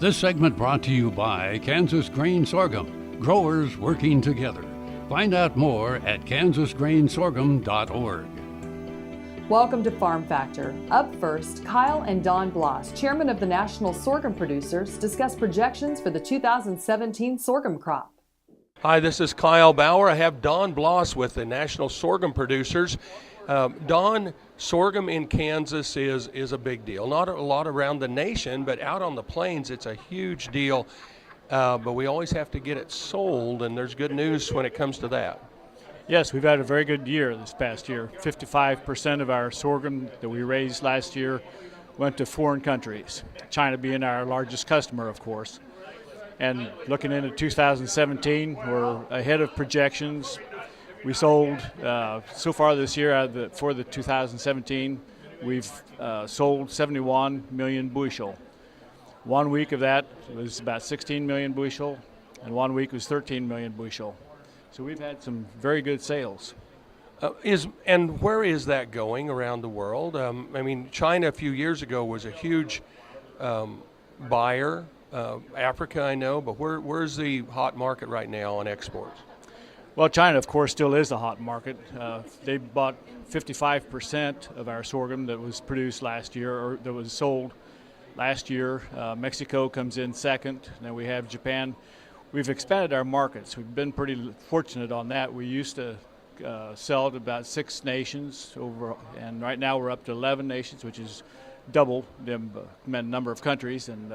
This segment brought to you by Kansas Grain Sorghum, growers working together. Find out more at kansasgrainsorghum.org. Welcome to Farm Factor. Up first, Kyle and Don Bloss, chairman of the National Sorghum Producers, discuss projections for the 2017 sorghum crop. Hi, this is Kyle Bauer. I have Don Bloss with the National Sorghum Producers. Don, sorghum in Kansas is a big deal. Not a lot around the nation, but out on the plains it's a huge deal. But we always have to get it sold, and there's good news when it comes to that. Yes, we've had a very good year this past year. 55% of our sorghum that we raised last year went to foreign countries, China being our largest customer, of course. And looking into 2017, we're ahead of projections. We sold, so far this year, for the 2017, we've sold 71 million bushel. 1 week of that was about 16 million bushel, and 1 week was 13 million bushel. So we've had some very good sales. And where is that going around the world? I mean, China a few years ago was a huge buyer. Africa, I know, but where's the hot market right now on exports? Well, China, of course, still is the hot market. They bought 55% of our sorghum that was produced last year, or that was sold last year. Mexico comes in second. Then we have Japan. We've expanded our markets. We've been pretty fortunate on that. We used to sell to about 6 nations over, and right now we're up to 11 nations, which is double the number of countries, and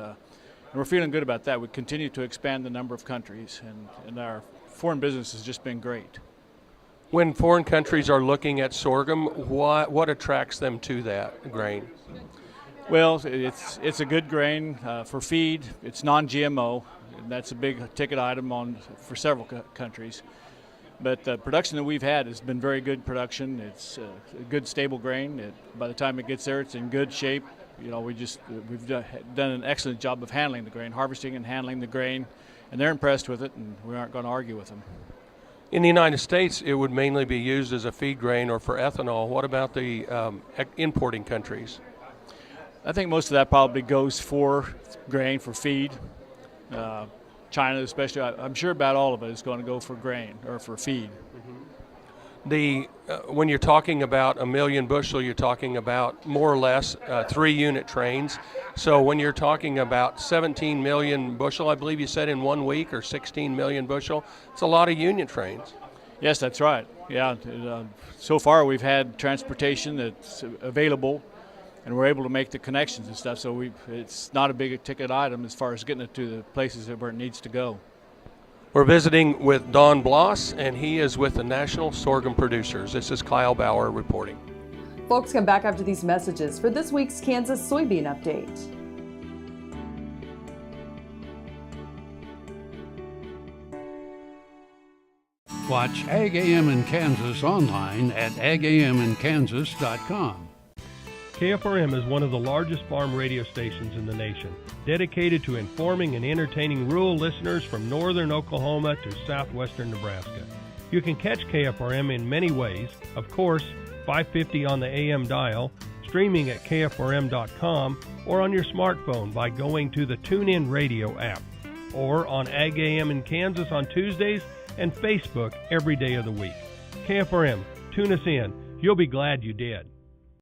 we're feeling good about that. We continue to expand the number of countries, and our foreign business has just been great. When foreign countries are looking at sorghum, what attracts them to that grain? Well, it's a good grain for feed. It's non-GMO. And that's a big ticket item for several countries. But the production that we've had has been very good production. It's a good, stable grain. By the time it gets there, it's in good shape. You know, we've done an excellent job of handling the grain, harvesting and handling the grain, and they're impressed with it, and we aren't going to argue with them. In the United States, it would mainly be used as a feed grain or for ethanol. What about the importing countries? I think most of that probably goes for grain, for feed. China especially, I'm sure about all of it is going to go for grain or for feed. When you're talking about 1 million bushel, you're talking about more or less 3-unit trains. So when you're talking about 17 million bushel, I believe you said in 1 week, or 16 million bushel, it's a lot of unit trains. Yes, that's right. Yeah, so far we've had transportation that's available, and we're able to make the connections and stuff, so it's not a big ticket item as far as getting it to the places where it needs to go. We're visiting with Don Bloss, and he is with the National Sorghum Producers. This is Kyle Bauer reporting. Folks, come back after these messages for this week's Kansas Soybean Update. Watch Ag AM in Kansas online at agaminkansas.com. KFRM is one of the largest farm radio stations in the nation, dedicated to informing and entertaining rural listeners from northern Oklahoma to southwestern Nebraska. You can catch KFRM in many ways, of course, 550 on the AM dial, streaming at kfrm.com, or on your smartphone by going to the TuneIn Radio app, or on Ag AM in Kansas on Tuesdays and Facebook every day of the week. KFRM, tune us in. You'll be glad you did.